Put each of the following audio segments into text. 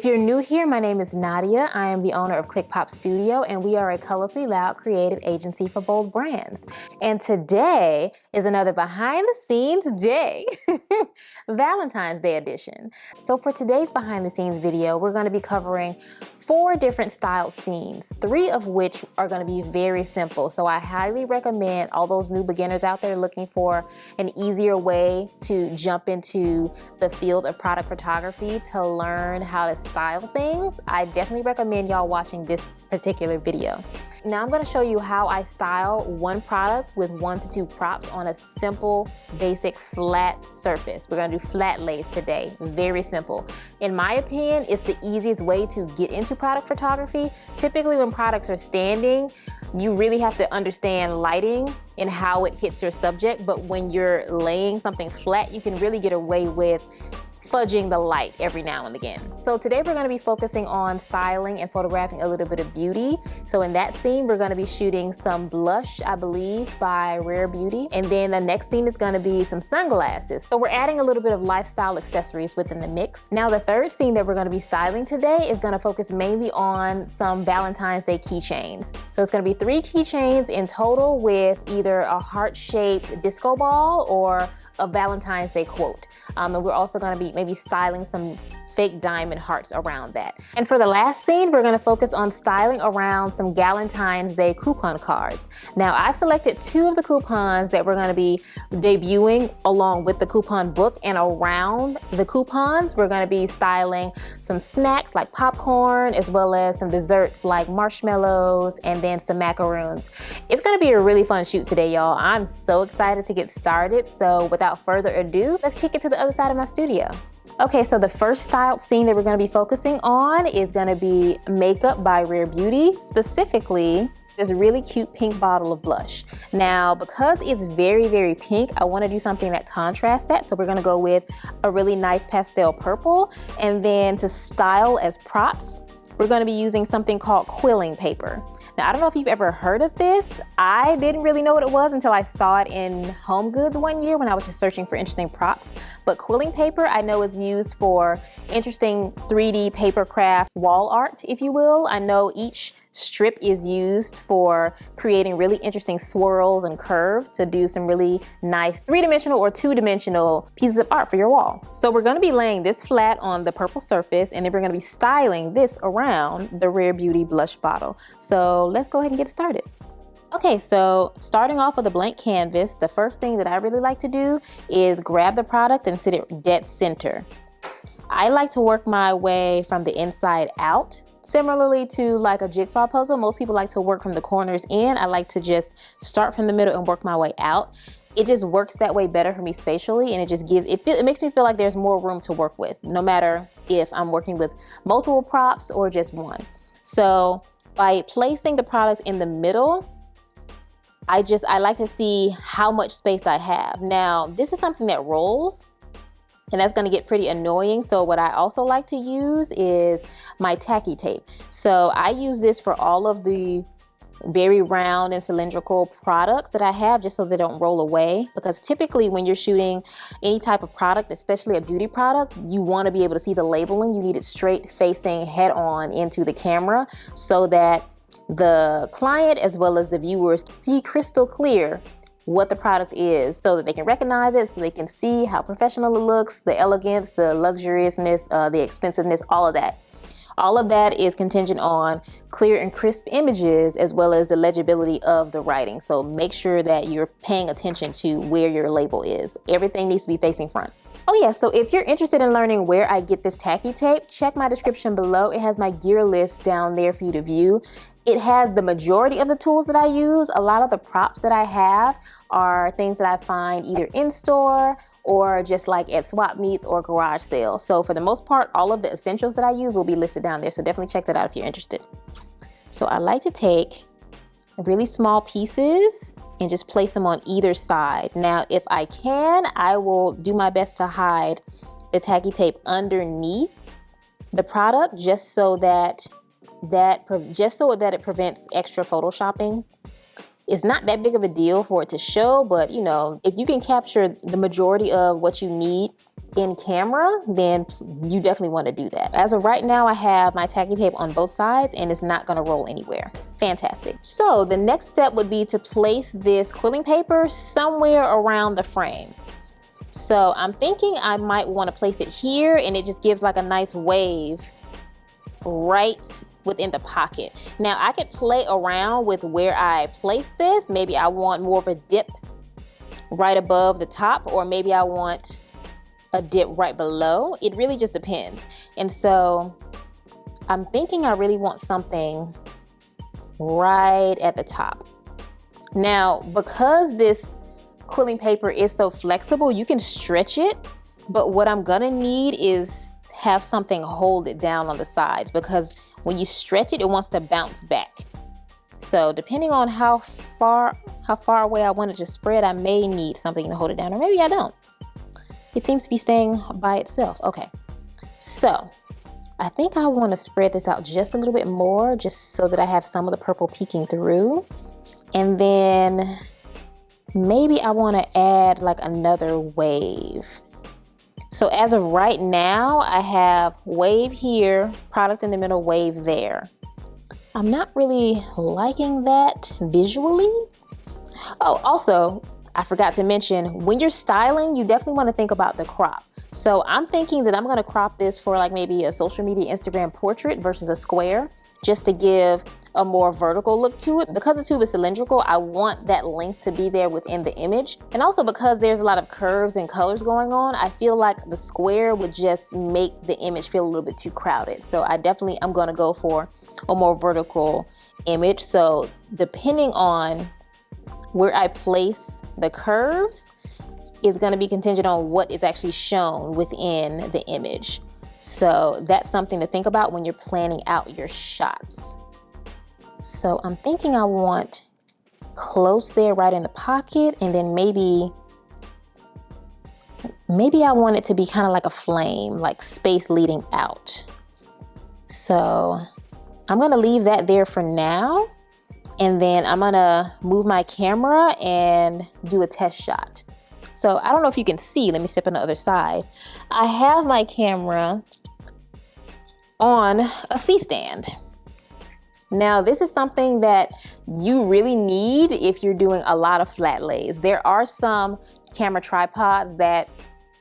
If you're new here, my name is Nadia. I am the owner of Click Pop Studio, and we are a colorfully loud creative agency for bold brands. And today is another behind the scenes day, Valentine's Day edition. So for today's behind the scenes video, we're going to be covering 4 different styled scenes, 3 of which are going to be very simple. So I highly recommend all those new beginners out there looking for an easier way to jump into the field of product photography to learn how to style things. I definitely recommend y'all watching this particular video. Now I'm going to show you how I style one product with 1 to 2 props on a simple, basic, flat surface. We're going to do flat lays today. Very simple. In my opinion, it's the easiest way to get into product photography. Typically when products are standing, you really have to understand lighting and how it hits your subject. But when you're laying something flat, you can really get away with fudging the light every now and again. So today we're going to be focusing on styling and photographing a little bit of beauty. So in that scene, we're going to be shooting some blush, I believe, by Rare Beauty. And then the next scene is going to be some sunglasses. So we're adding a little bit of lifestyle accessories within the mix. Now the third scene that we're going to be styling today is going to focus mainly on some Valentine's Day keychains. So it's going to be 3 keychains in total with either a heart-shaped disco ball or a Valentine's Day quote. And we're also going to be maybe styling some fake diamond hearts around that. And for the last scene, we're going to focus on styling around some Valentine's Day coupon cards. Now I've selected 2 of the coupons that we're going to be debuting along with the coupon book, and around the coupons we're going to be styling some snacks like popcorn, as well as some desserts like marshmallows and then some macaroons. It's going to be a really fun shoot today, y'all. I'm so excited to get started. So without further ado, let's kick it to the other side of my studio. Okay, so the first styled scene that we're going to be focusing on is going to be makeup by Rare Beauty, specifically this really cute pink bottle of blush. Now, because it's very, very pink, I want to do something that contrasts that. So we're going to go with a really nice pastel purple. And then to style as props, we're going to be using something called quilling paper. Now, I don't know if you've ever heard of this. I didn't really know what it was until I saw it in Home Goods one year when I was just searching for interesting props. But quilling paper, I know, is used for interesting 3D paper craft wall art, if you will. I know each strip is used for creating really interesting swirls and curves to do some really nice 3-dimensional or 2-dimensional pieces of art for your wall. So we're going to be laying this flat on the purple surface, and then we're going to be styling this around the Rare Beauty blush bottle. So let's go ahead and get started. Okay, so starting off with a blank canvas, the first thing that I really like to do is grab the product and sit it dead center. I like to work my way from the inside out. Similarly to like a jigsaw puzzle, most people like to work from the corners in. I like to just start from the middle and work my way out. It just works that way better for me spatially, and it just gives, it makes me feel like there's more room to work with, no matter if I'm working with multiple props or just one. So by placing the product in the middle, I like to see how much space I have. Now, this is something that rolls, and that's going to get pretty annoying. So what I also like to use is my tacky tape. So I use this for all of the very round and cylindrical products that I have, just so they don't roll away. Because typically when you're shooting any type of product, especially a beauty product, you want to be able to see the labeling. You need it straight facing head on into the camera so that the client as well as the viewers see crystal clear what the product is, so that they can recognize it, so they can see how professional it looks, the elegance, the luxuriousness, the expensiveness, all of that. All of that is contingent on clear and crisp images as well as the legibility of the writing. So make sure that you're paying attention to where your label is. Everything needs to be facing front. Oh yeah, so if you're interested in learning where I get this tacky tape, check my description below. It has my gear list down there for you to view. It has the majority of the tools that I use. A lot of the props that I have are things that I find either in store or just like at swap meets or garage sales. So for the most part, all of the essentials that I use will be listed down there. So definitely check that out if you're interested. So I like to take really small pieces and just place them on either side. Now, if I can, I will do my best to hide the tacky tape underneath the product just so that it prevents extra photoshopping. It's not that big of a deal for it to show, but you know, if you can capture the majority of what you need in camera, then you definitely want to do that. As of right now, I have my tacky tape on both sides and it's not going to roll anywhere. Fantastic. So the next step would be to place this quilling paper somewhere around the frame. So I'm thinking I might want to place it here, and it just gives like a nice wave right within the pocket. Now I could play around with where I place this. Maybe I want more of a dip right above the top, or maybe I want a dip right below. It really just depends. And so I'm thinking I really want something right at the top. Now, because this quilling paper is so flexible, you can stretch it, but what I'm gonna need is have something hold it down on the sides, because when you stretch it, it wants to bounce back. So depending on how far away I want it to spread, I may need something to hold it down, or maybe I don't. It seems to be staying by itself. Okay, so I think I want to spread this out just a little bit more, just so that I have some of the purple peeking through. And then maybe I want to add like another wave. So as of right now, I have wave here, product in the middle, wave there. I'm not really liking that visually. Oh, also, I forgot to mention, when you're styling, you definitely want to think about the crop. So I'm thinking that I'm going to crop this for like maybe a social media Instagram portrait versus a square, just to give a more vertical look to it. Because the tube is cylindrical, I want that length to be there within the image. And also because there's a lot of curves and colors going on, I feel like the square would just make the image feel a little bit too crowded. So I'm going to go for a more vertical image. So depending on where I place the curves is going to be contingent on what is actually shown within the image. So that's something to think about when you're planning out your shots. So I'm thinking I want close there right in the pocket, and then maybe I want it to be kind of like a flame, like space leading out. So I'm gonna leave that there for now, and then I'm gonna move my camera and do a test shot. So I don't know if you can see, let me step on the other side. I have my camera on a C-stand. Now, this is something that you really need if you're doing a lot of flat lays. There are some camera tripods that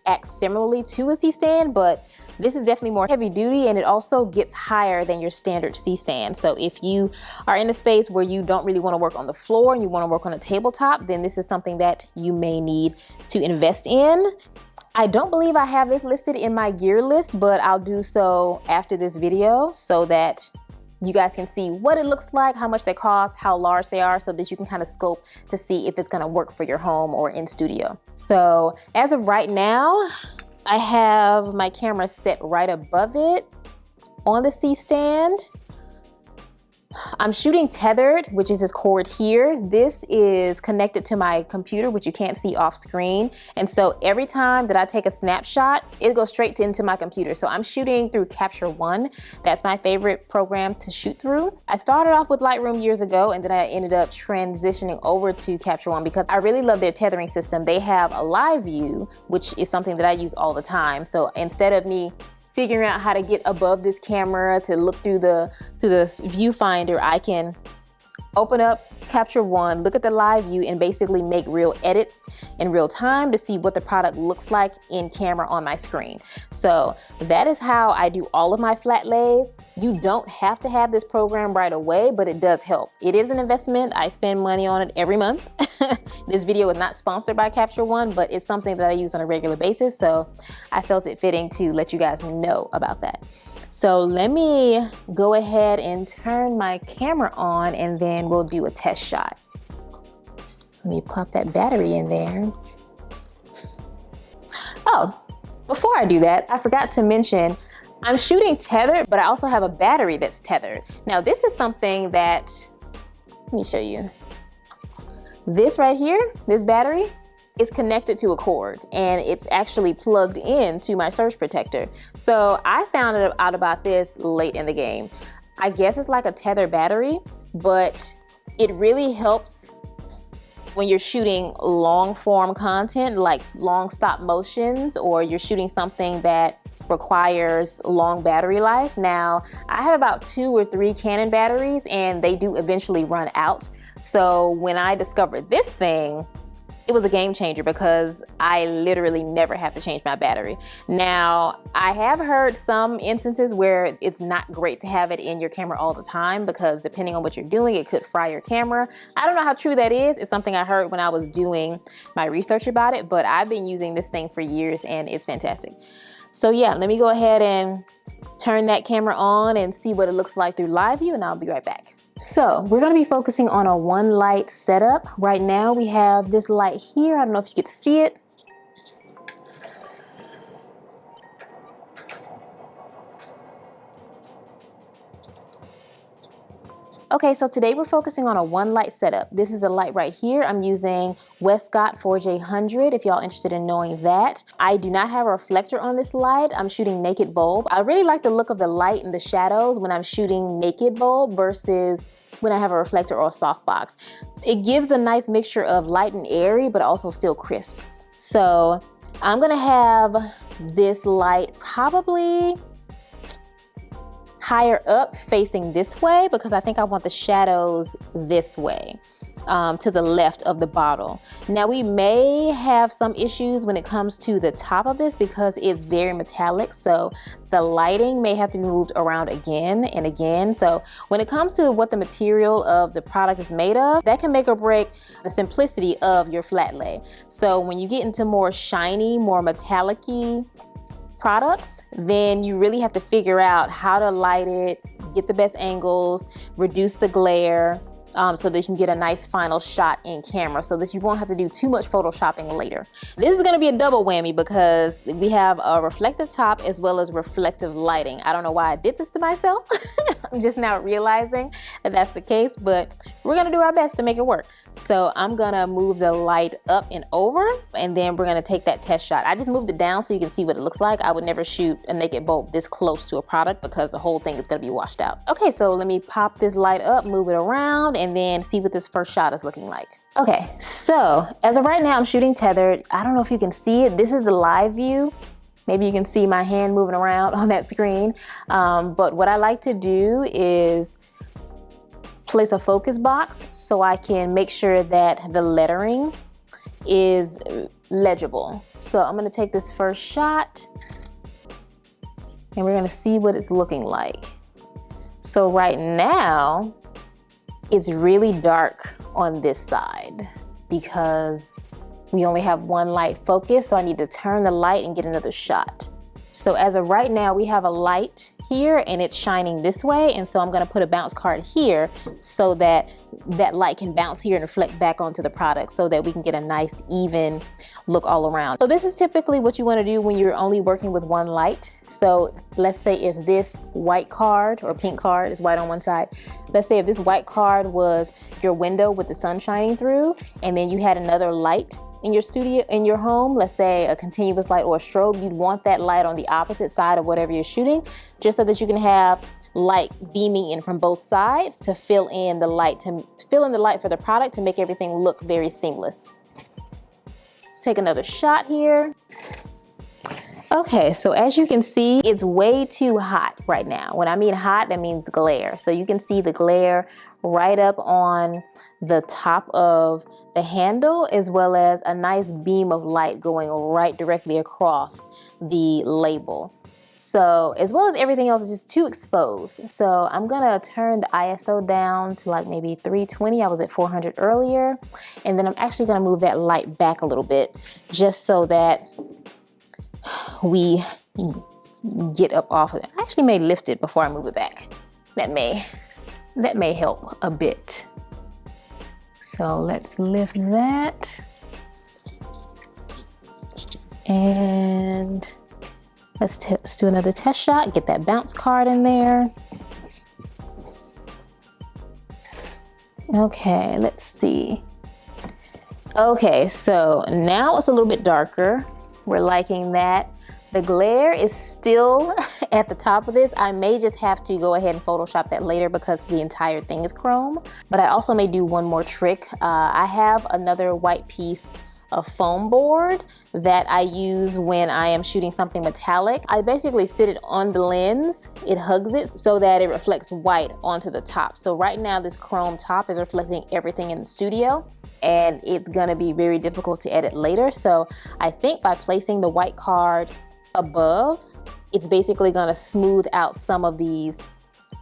act similarly to a C-stand, but this is definitely more heavy duty, and it also gets higher than your standard C-stand. So if you are in a space where you don't really want to work on the floor and you want to work on a tabletop, then this is something that you may need to invest in. I don't believe I have this listed in my gear list, but I'll do so after this video so that you guys can see what it looks like, how much they cost, how large they are, so that you can kind of scope to see if it's gonna work for your home or in studio. So as of right now, I have my camera set right above it on the C-stand. I'm shooting tethered, which is this cord here. This is connected to my computer, which you can't see off screen. And so every time that I take a snapshot, it goes straight into my computer. So I'm shooting through Capture One. That's my favorite program to shoot through. I started off with Lightroom years ago, and then I ended up transitioning over to Capture One because I really love their tethering system. They have a live view, which is something that I use all the time. So instead of me figuring out how to get above this camera to look through the viewfinder, I can open up Capture One, look at the live view, and basically make real edits in real time to see what the product looks like in camera on my screen. So that is how I do all of my flat lays. You don't have to have this program right away, but it does help. It is an investment. I spend money on it every month. This video is not sponsored by Capture One, but it's something that I use on a regular basis. So I felt it fitting to let you guys know about that. So let me go ahead and turn my camera on, and then we'll do a test shot. So let me pop that battery in there. Oh, before I do that, I forgot to mention, I'm shooting tethered, but I also have a battery that's tethered. Now this is something that, let me show you. This right here, this battery, is connected to a cord, and it's actually plugged into my surge protector. So I found out about this late in the game. I guess it's like a tether battery, but it really helps when you're shooting long form content, like long stop motions, or you're shooting something that requires long battery life. Now, I have about 2 or 3 Canon batteries and they do eventually run out. So when I discovered this thing, it was a game changer because I literally never have to change my battery. Now, I have heard some instances where it's not great to have it in your camera all the time because depending on what you're doing, it could fry your camera. I don't know how true that is. It's something I heard when I was doing my research about it, but I've been using this thing for years and it's fantastic. So yeah, let me go ahead and turn that camera on and see what it looks like through live view, and I'll be right back. So we're gonna be focusing on a one light setup. Right now we have this light here. I don't know if you could see it. Okay, so today we're focusing on a one light setup. This is a light right here. I'm using Westcott 4J100 if y'all interested in knowing that. I do not have a reflector on this light. I'm shooting naked bulb. I really like the look of the light and the shadows when I'm shooting naked bulb versus when I have a reflector or a softbox. It gives a nice mixture of light and airy, but also still crisp. So I'm gonna have this light probably higher up facing this way because I think I want the shadows this way, to the left of the bottle. Now we may have some issues when it comes to the top of this because it's very metallic, so the lighting may have to be moved around again and again. So when it comes to what the material of the product is made of, that can make or break the simplicity of your flat lay. So when you get into more shiny, more metallic-y products, then you really have to figure out how to light it, get the best angles, reduce the glare, so that you can get a nice final shot in camera so that you won't have to do too much photoshopping later. This is gonna be a double whammy because we have a reflective top as well as reflective lighting. I don't know why I did this to myself. I'm just now realizing that that's the case, but we're gonna do our best to make it work. So I'm gonna move the light up and over, and then we're gonna take that test shot. I just moved it down so you can see what it looks like. I would never shoot a naked bulb this close to a product because the whole thing is gonna be washed out. Okay, so let me pop this light up, move it around, and then see what this first shot is looking like. Okay, so as of right now, I'm shooting tethered. I don't know if you can see it. This is the live view. Maybe you can see my hand moving around on that screen. But what I like to do is place a focus box so I can make sure that the lettering is legible. So I'm gonna take this first shot and we're gonna see what it's looking like. So right now, it's really dark on this side because we only have one light focus, so I need to turn the light and get another shot. So as of right now, we have a light here and it's shining this way, and so I'm gonna put a bounce card here so that that light can bounce here and reflect back onto the product so that we can get a nice even look all around. So this is typically what you wanna do when you're only working with one light. So let's say if this white card or pink card is white on one side, let's say if this white card was your window with the sun shining through, and then you had another light in your studio, in your home, let's say a continuous light or a strobe, you'd want that light on the opposite side of whatever you're shooting, just so that you can have light beaming in from both sides to fill in the light, for the product to make everything look very seamless. Let's take another shot here. Okay, so as you can see, it's way too hot right now. When I mean hot, that means glare. So you can see the glare right up on the top of the handle, as well as a nice beam of light going right directly across the label. So, as well as everything else is just too exposed. So I'm gonna turn the ISO down to like maybe 320. I was at 400 earlier. And then I'm actually gonna move that light back a little bit just so that we get up off of it. I actually may lift it before I move it back. That may help a bit. So let's lift that. And let's do another test shot, get that bounce card in there. Okay, let's see. Okay, so now it's a little bit darker. We're liking that. The glare is still at the top of this. I may just have to go ahead and Photoshop that later because the entire thing is chrome. But I also may do one more trick. I have another white piece of foam board that I use when I am shooting something metallic. I basically sit it on the lens, it hugs it so that it reflects white onto the top. So right now this chrome top is reflecting everything in the studio, and it's gonna be very difficult to edit later. So I think by placing the white card above, it's basically gonna smooth out some of these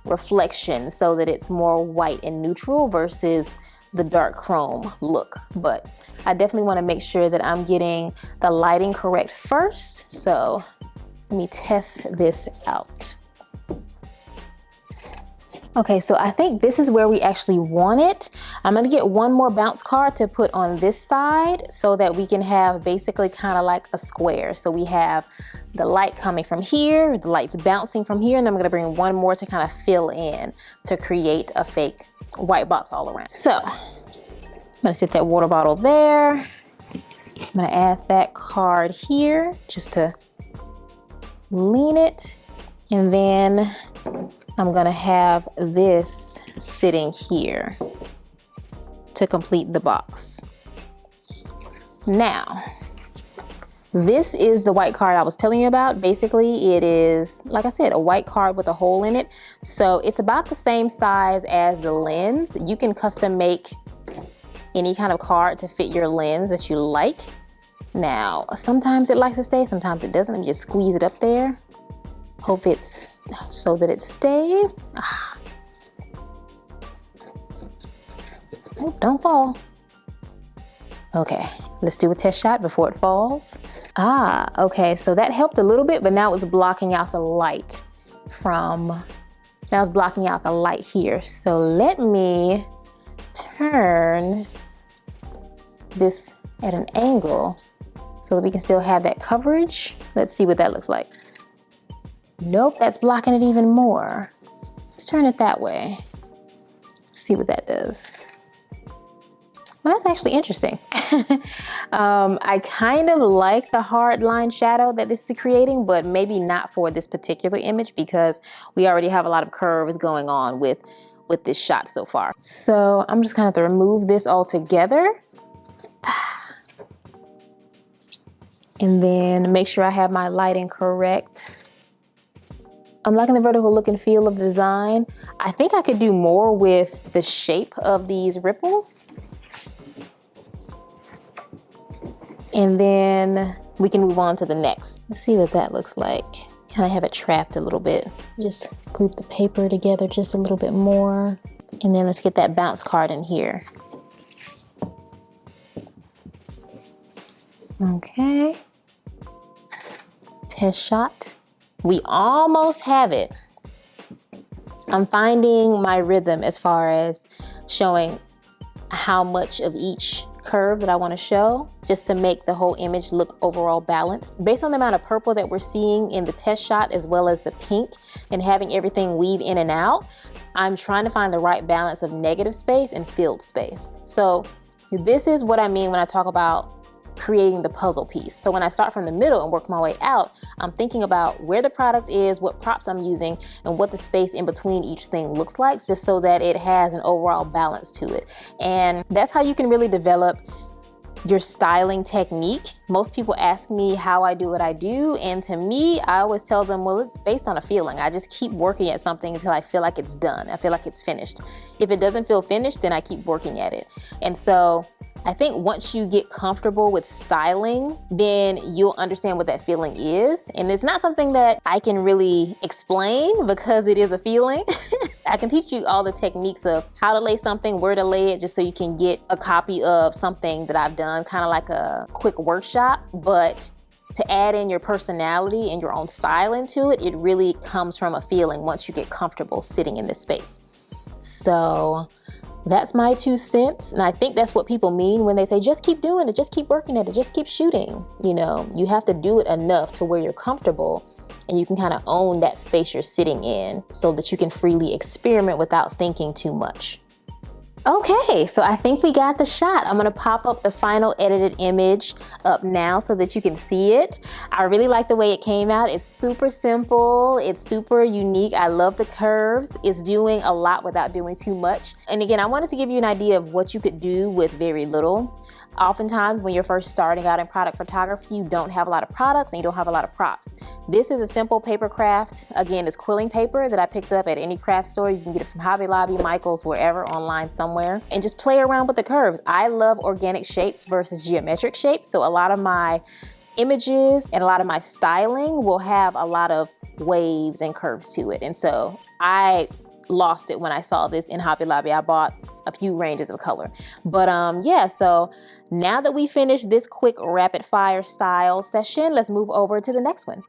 reflections so that it's more white and neutral versus the dark chrome look. But I definitely wanna make sure that I'm getting the lighting correct first. So let me test this out. Okay, so I think this is where we actually want it. I'm gonna get one more bounce card to put on this side so that we can have basically kind of like a square. So we have the light coming from here, the light's bouncing from here, and I'm gonna bring one more to kind of fill in to create a fake white box all around. So I'm gonna set that water bottle there. I'm gonna add that card here just to lean it, and then I'm gonna have this sitting here to complete the box. Now, this is the white card I was telling you about. Basically, it is, like I said, a white card with a hole in it. So it's about the same size as the lens. You can custom make any kind of card to fit your lens that you like. Now, sometimes it likes to stay, sometimes it doesn't. Let me just squeeze it up there. Hope it's so that it stays. Oh, don't fall. Okay, let's do a test shot before it falls. Okay, so that helped a little bit, but now it's blocking out the light now it's blocking out the light here. So let me turn this at an angle so that we can still have that coverage. Let's see what that looks like. Nope, that's blocking it even more. Let's turn it that way. See what that does. Well, that's actually interesting. I kind of like the hard line shadow that this is creating, but maybe not for this particular image because we already have a lot of curves going on with this shot so far. So I'm just gonna have to remove this all together. And then make sure I have my lighting correct. I'm liking the vertical look and feel of the design. I think I could do more with the shape of these ripples. And then we can move on to the next. Let's see what that looks like. Kind of have it trapped a little bit. Just group the paper together just a little bit more. And then let's get that bounce card in here. Okay. Test shot. We almost have it. I'm finding my rhythm as far as showing how much of each curve that I want to show, just to make the whole image look overall balanced. Based on the amount of purple that we're seeing in the test shot, as well as the pink, and having everything weave in and out, I'm trying to find the right balance of negative space and filled space. So this is what I mean when I talk about creating the puzzle piece. So when I start from the middle and work my way out, I'm thinking about where the product is, what props I'm using, and what the space in between each thing looks like, just so that it has an overall balance to it. And that's how you can really develop your styling technique. Most people ask me how I do what I do, and to me, I always tell them, well, it's based on a feeling. I just keep working at something until I feel like it's done. I feel like it's finished. If it doesn't feel finished, then I keep working at it. And so I think once you get comfortable with styling, then you'll understand what that feeling is. And it's not something that I can really explain because it is a feeling. I can teach you all the techniques of how to lay something, where to lay it, just so you can get a copy of something that I've done, kind of like a quick workshop. But to add in your personality and your own style into it, it really comes from a feeling once you get comfortable sitting in this space. So that's my 2 cents. And I think that's what people mean when they say, just keep doing it, just keep working at it, just keep shooting. You know, you have to do it enough to where you're comfortable and you can kind of own that space you're sitting in so that you can freely experiment without thinking too much. Okay, so I think we got the shot. I'm gonna pop up the final edited image up now so that you can see it. I really like the way it came out. It's super simple, it's super unique. I love the curves. It's doing a lot without doing too much. And again, I wanted to give you an idea of what you could do with very little. Oftentimes when you're first starting out in product photography, you don't have a lot of products and you don't have a lot of props. This is a simple paper craft. Again, it's quilling paper that I picked up at any craft store. You can get it from Hobby Lobby, Michael's, wherever, online somewhere, and just play around with the curves. I love organic shapes versus geometric shapes. So a lot of my images and a lot of my styling will have a lot of waves and curves to it. And so I lost it when I saw this in Hobby Lobby. I bought a few ranges of color. But yeah, so now that we finished this quick rapid fire style session, let's move over to the next one.